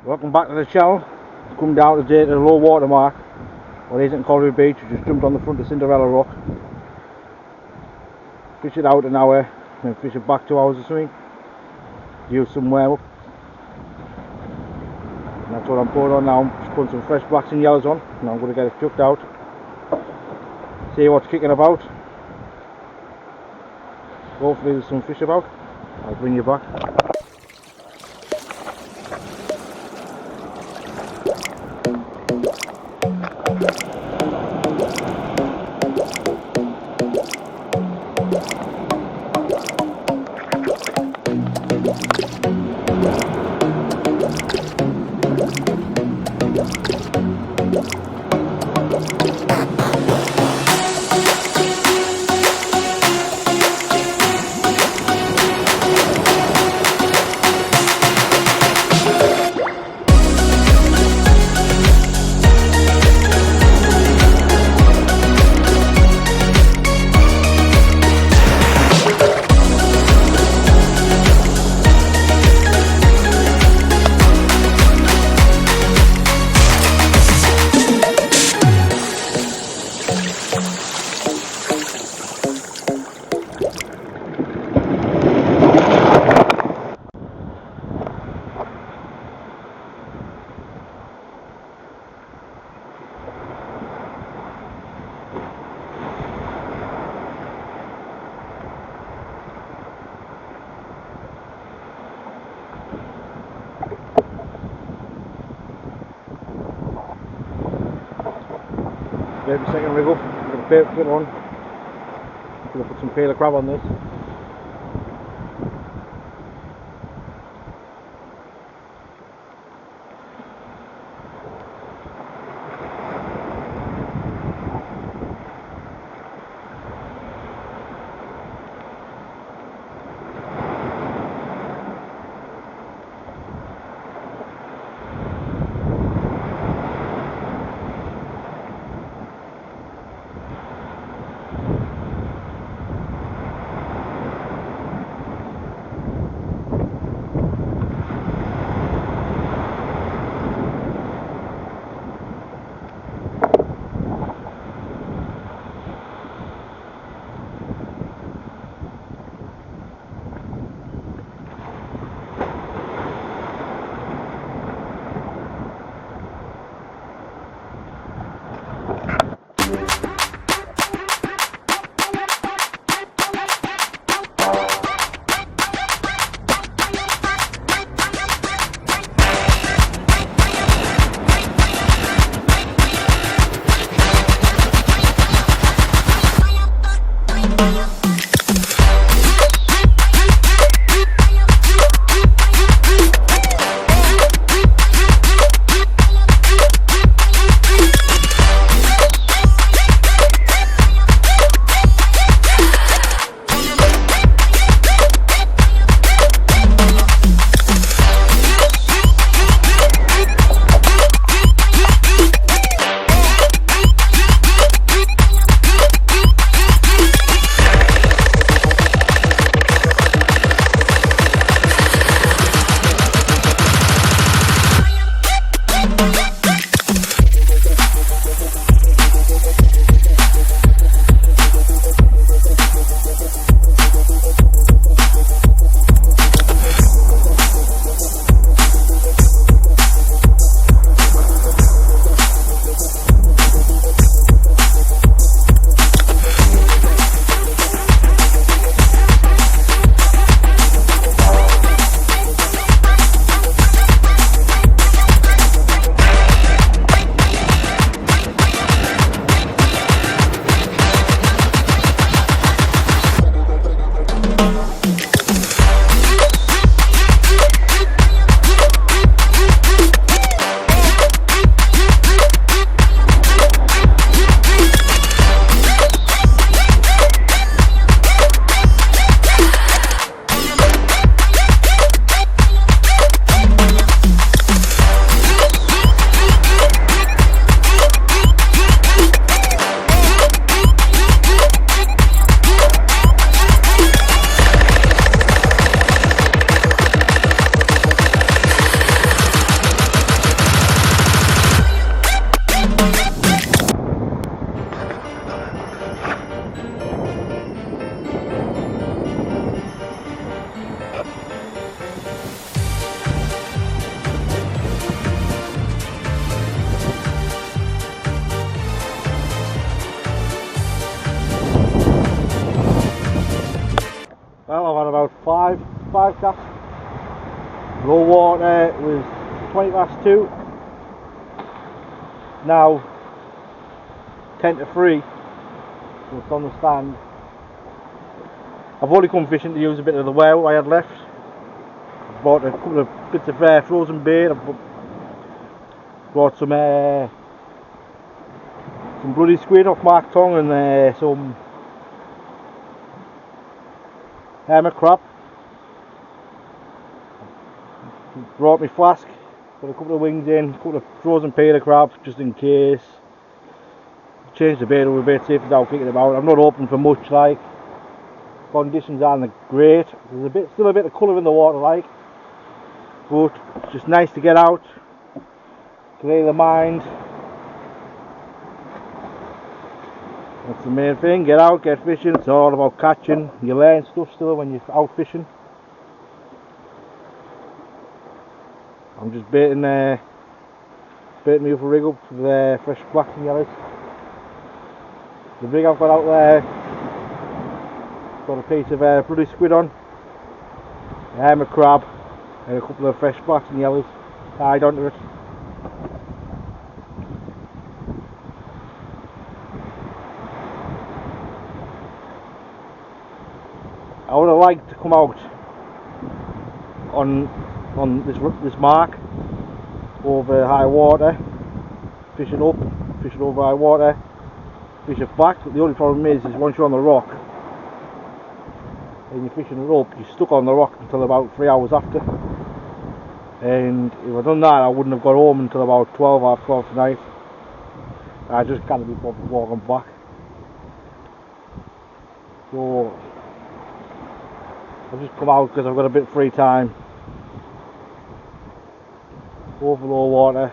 Welcome back to the channel. Come down today to the low water mark on easington Colliery Beach. We just jumped on the front of Cinderella rock, fish it out an hour, then fish it back 2 hours or something. Use some warm up. And that's what I'm putting on now. I'm just putting some fresh blacks and yellows on, and I'm going to get it chucked out. See what's kicking about. Hopefully there's some fish about. I'll bring you back. Give it a second rig up, get a bait put on. I'm going to put some paler crab on this. 5 casts. Low water was 20 past 2. Now 10 to 3. So it's on the stand. I've only come fishing to use a bit of the well I had left. I bought a couple of bits of frozen bait. I brought some bloody squid off Mark Tong and some hermit crab. Brought my flask, put a couple of wings in, a couple of frozen peter crab just in case. Changed the bait over a bit, see if it's out kicking about. I'm not hoping for much, like. Conditions aren't great. There's still a bit of colour in the water, like. But it's just nice to get out, clear the mind. That's the main thing. Get out, get fishing. It's all about catching. You learn stuff still when you're out fishing. I'm just baiting me up a rig up with fresh blacks and yellows. The rig I've got out there, got a piece of bloody squid on, a hermit crab, and a couple of fresh blacks and yellows tied onto it. I would have liked to come out on this mark over high water, fishing up, fishing over high water, fish it back. But the only problem is once you're on the rock and you're fishing it up, you're stuck on the rock until about 3 hours after. And if I'd done that, I wouldn't have got home until about 12 or 12 tonight. I just can't be bothered walking back. So I've just come out because I've got a bit of free time. Over low water.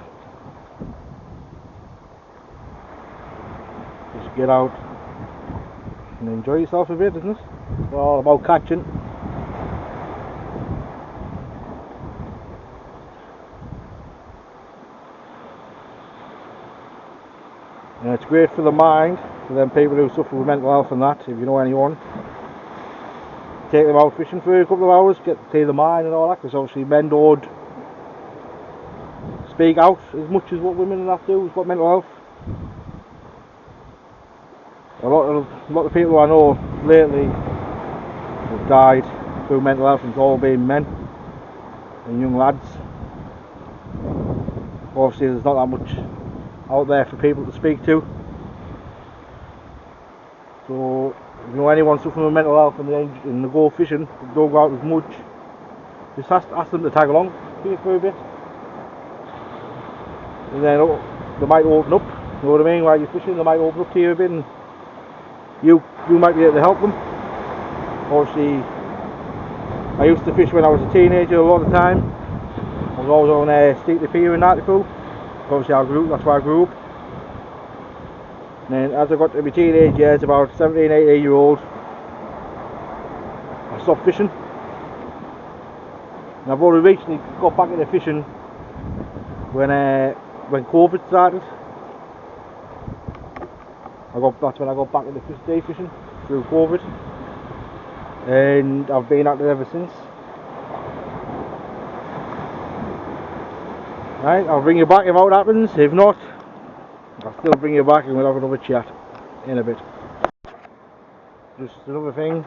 Just get out and enjoy yourself a bit, isn't it? It's all about catching. And it's great for the mind, for them people who suffer with mental health and that, if you know anyone. Take them out fishing for a couple of hours, get to clear the mind and all that, because obviously men don't speak out as much as what women and that do, with what mental health. A lot of people I know lately have died through mental health, and it's all been men and young lads. Obviously there's not that much out there for people to speak to. So if you know anyone suffering with mental health and they go fishing, don't go out as much, just ask them to tag along for a bit. And then they might open up, you know what I mean, while you're fishing, they might open up to you a bit and you might be able to help them. Obviously, I used to fish when I was a teenager a lot of the time. I was always on Steepley Pier in Hartlepool. Obviously that's where I grew up. And then as I got to my teenage years, about 17, 18 year old, I stopped fishing. And I've only recently got back into fishing when COVID started. That's when I got back into day fishing through COVID, and I've been at it ever since. Right, I'll bring you back if that happens. If not, I'll still bring you back and we'll have another chat in a bit. Just another thing,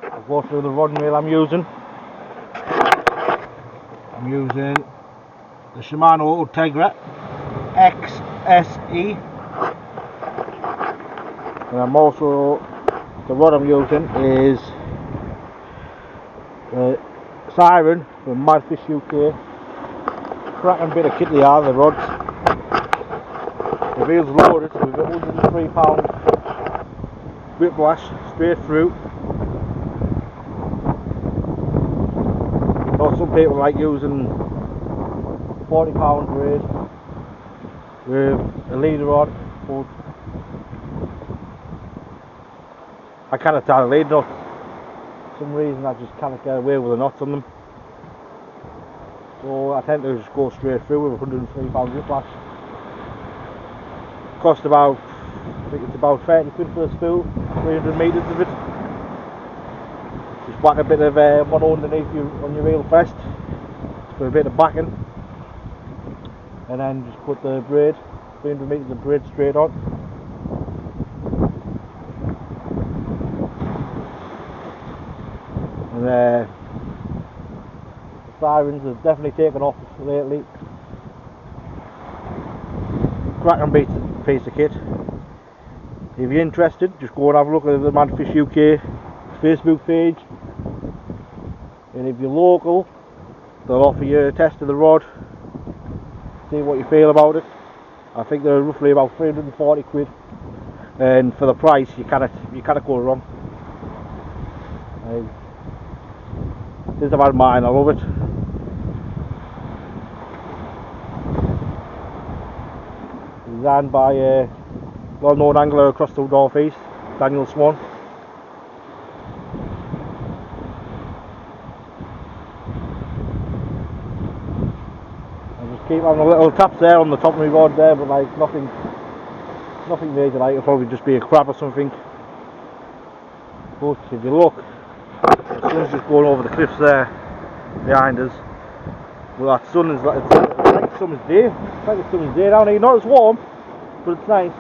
I'll go through the rod and reel I'm using. I'm using the Shimano Ultegra XSE, and I'm also, the rod I'm using is the Siren from Madfish UK. Cracking bit of kit they are, the rods. The reel's loaded, so we've got 103 pound whiplash straight through. Or some people like using 40 pound braid with a leader on, but I cannot tie a lead knot. For some reason I just cannot get away with the knots on them. So I tend to just go straight through with 103 pound whiplash. Cost about, I think it's about 30 quid for a spool, 300 metres of it. Just whack a bit of mono underneath you on your reel first for a bit of backing, and then just put the braid, 300 metres of braid straight on. And the sirens have definitely taken off lately. Cracking piece of kit. If you're interested, just go and have a look at the Manfish UK Facebook page, and if you're local, they'll offer you a test of the rod, see what you feel about it. I think they're roughly about 340 quid, and for the price you cannot go wrong. Since I've had mine, I love it. Designed by a well-known angler across the North East, Daniel Swan. I just keep having a little taps there on the top of my rod there, but like nothing major. Like it'll probably just be a crab or something. But if you look, the sun's just going over the cliffs there behind us. Well, that sun is like it's like a summer's day. It's like a summer's day down here. Not as warm, but it's nice.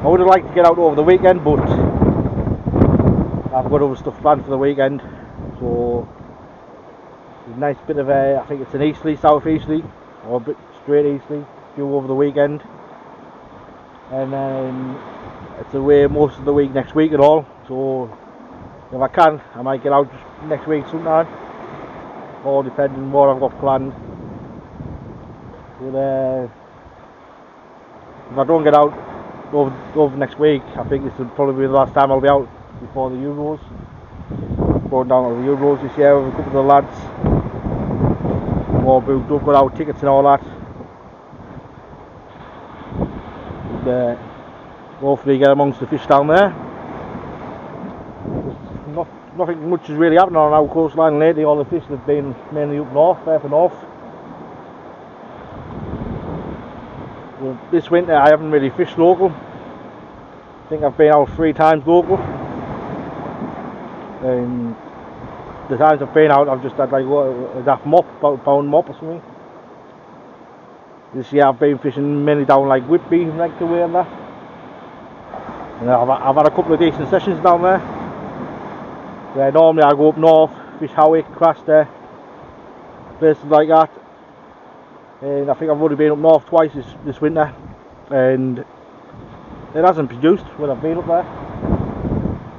I would have liked to get out over the weekend, but I've got other stuff planned for the weekend. So it's a nice bit of I think it's an easterly, southeasterly, or a bit straight easterly, due over the weekend, and then it's away most of the week next week and all. So if I can, I might get out just next week sometime, all depending on what I've got planned. But if I don't get out over next week, I think this will probably be the last time I'll be out before the Euros. Going down to the Euros this year with a couple of the lads. More booked up, got our tickets and all that. And, hopefully get amongst the fish down there. Nothing much is really happening on our coastline lately. All the fish have been mainly up north, further north. Well, this winter I haven't really fished local. I think I've been out 3 times local. And the times I've been out, I've just had like a daft mop, about a pound mop or something. This year I've been fishing mainly down like Whitby and like the way and that. And I've had a couple of decent sessions down there. Where normally I go up north, fish Howick, Craster, places like that. And I think I've only been up north twice this winter, and it hasn't produced when I've been up there.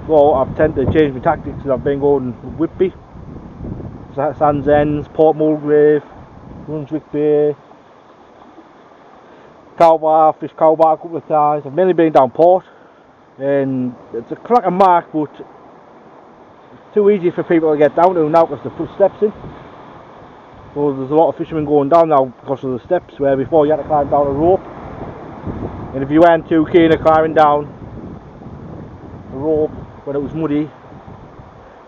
So I've tended to change my tactics, and I've been going Whitby, Sands Ends, Port Mulgrave, Brunswick Bay, Cowbar, fished Cowbar a couple of times. I've mainly been down Port, and it's a cracking mark, but it's too easy for people to get down to now because they put steps in. So there's a lot of fishermen going down now because of the steps, where before you had to climb down a rope, and if you weren't too keen of climbing down the rope when it was muddy,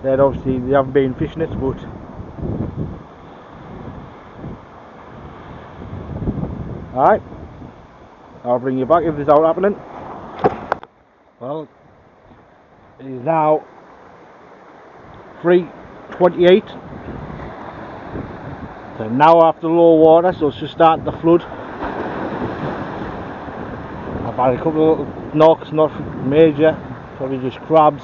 then obviously they haven't been fishing it. But alright, I'll bring you back if this is out happening. Well, it is now 3:28. So now after low water, so it's just starting to flood. I've had a couple of little knocks, not major, probably just crabs.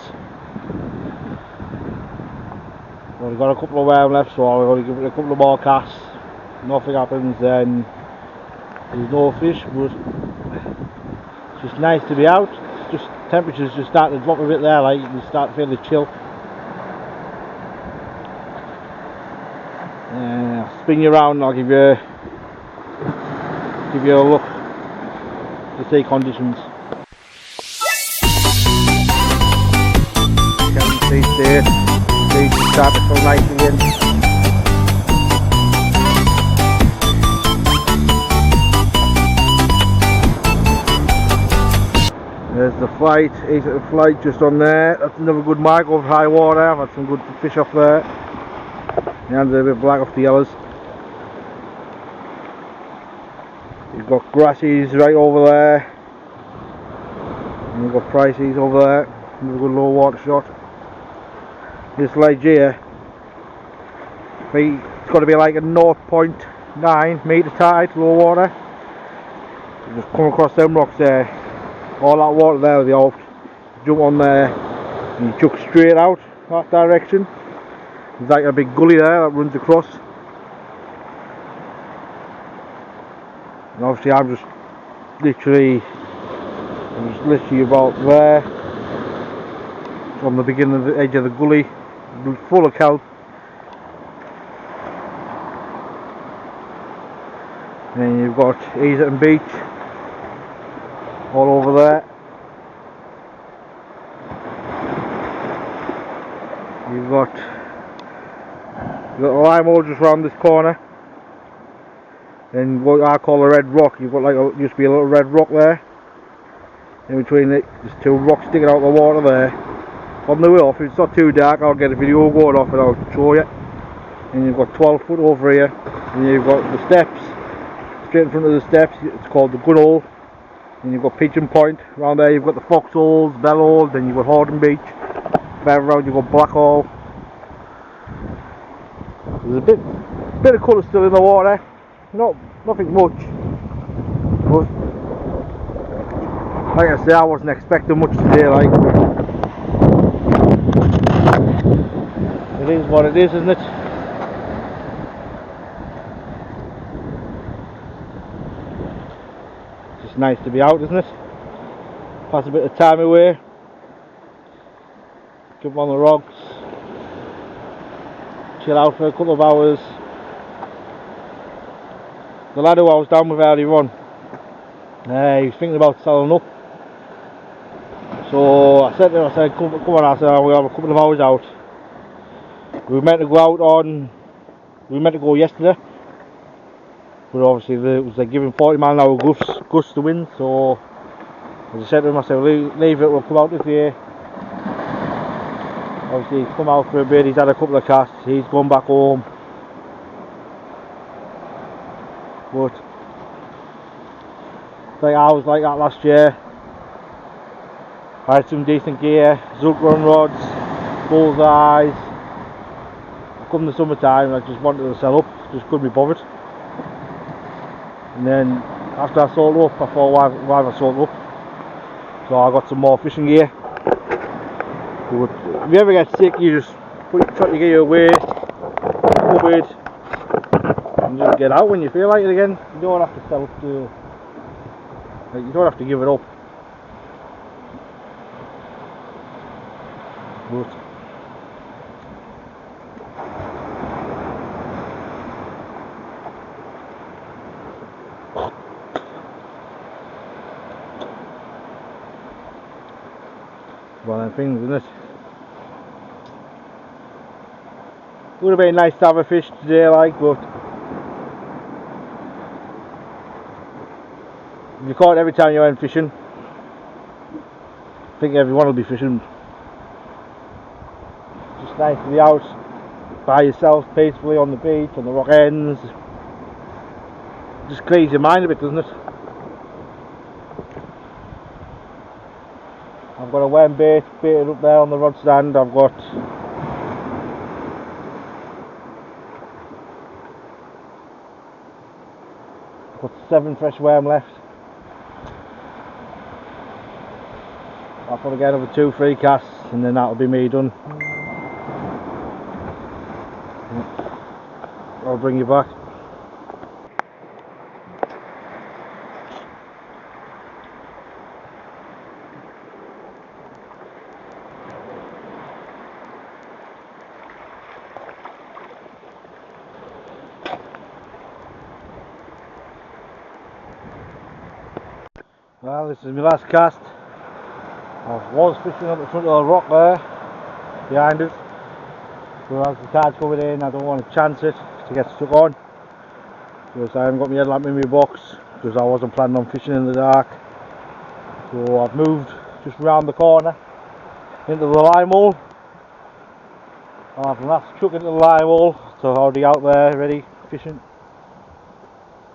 Only got a couple of worm left, so I'll only give it a couple of more casts. Nothing happens, then there's no fish, but it's just nice to be out. It's just temperatures just starting to drop a bit there, like you start to feel the chill. I'll spin you around and I'll give you a look to see conditions. Can't see there. See start to feel nice again. There's the flight, easington flight just on there. That's another good mark over high water. I've had some good fish off there. The hands are a bit black off the yellows. You've got Grassies right over there, and you've got Pricey's over there. Another good low water shot. This ledge here, it's got to be like a 0.9 metre tide, low water. You just come across them rocks there, all that water there with the off, jump on there, and you chuck straight out that direction. There's like a big gully there that runs across. And obviously I'm just literally about there, from the beginning of the edge of the gully, full of kelp. And then you've got Easington Beach all over there. You've got the lime hole just round this corner, and what I call a red rock. You've got like used to be a little red rock there. In between it, there's two rocks sticking out of the water there. On the way off, if it's not too dark, I'll get a video going off and I'll show you. And you've got 12 foot over here, and you've got the steps straight in front of the steps. It's called the Good Hole. And you've got Pigeon Point around there. You've got the Foxholes, Bell Hole, then you've got Horden Beach. Further around you've got Black Hole. There's a bit of colour still in the water. Nothing much. But like I say, I wasn't expecting much today. Like, it is what it is, isn't it? It's just nice to be out, isn't it? Pass a bit of time away. Jump on the rocks. Chill out for a couple of hours. The lad who I was down with earlier on, he was thinking about selling up. So I said to him, come on, I said, we have a couple of hours out. We were meant to go yesterday, but obviously it was like giving 40-mile-an-hour gusts to wind. So as I said to him, I said, leave it, we'll come out this year. Obviously he's come out for a bit, he's had a couple of casts, he's gone back home. But like I was like that last year. I had some decent gear, Zultron rods, bullseyes. Come the summertime, I just wanted to sell up, just couldn't be bothered. And then after I sold up, I thought, why have I sold up? So I got some more fishing gear. But if you ever get sick, you just chuck your gear away, cupboard, and just get out when you feel like it again. You don't have to sell up to, like, you don't have to give it up. But one of them things, isn't it? Would have been nice to have a fish today, like, but if you caught every time you went fishing, I think everyone will be fishing. Just nice to be out by yourself peacefully on the beach, on the rock ends. Just clears your mind a bit, doesn't it? I've got a worm baited up there on the rod stand. I've got I've got 7 fresh worm left. I'll probably get another 2-3 casts and then that'll be me done. I'll bring you back. Well, this is my last cast. I was fishing up the front of the rock there, behind us. So as the tide's coming in, I don't want to chance it to get stuck on. Because I haven't got my headlamp in my box, because I wasn't planning on fishing in the dark. So I've moved just round the corner into the lime hole. And I've last chuck into the lime hole, so I'm already out there ready fishing.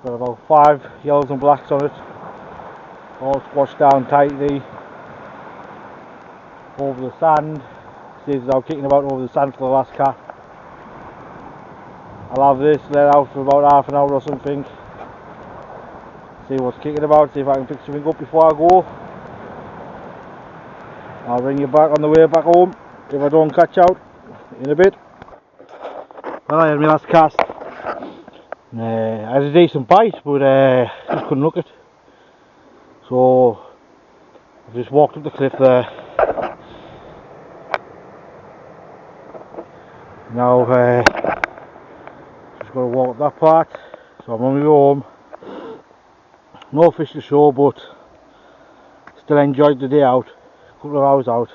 Got about 5 yellows and blacks on it, all squashed down tightly over the sand. See, as I'm kicking about over the sand for the last cat. I'll have this let out for about half an hour or something, see what's kicking about, see if I can pick something up before I go. I'll ring you back on the way back home if I don't catch out in a bit. Well, I had my last cast. I had a decent bite, but just couldn't look it. So I've just walked up the cliff there. Now just got to walk up that part. So I'm on my way home. No fish to show, but still enjoyed the day out. A couple of hours out.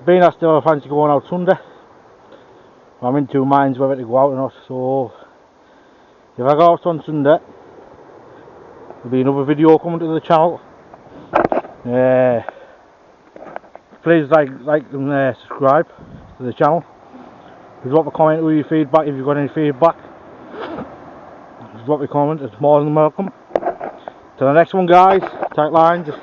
Being I still fancy going out Sunday. I'm in two minds whether to go out or not, so if I go out on Sunday there'll be another video coming to the channel. Please like and subscribe to the channel. Drop a comment with your feedback if you've got any feedback. Just drop a comment, it's more than welcome. Till the next one guys, tight line, just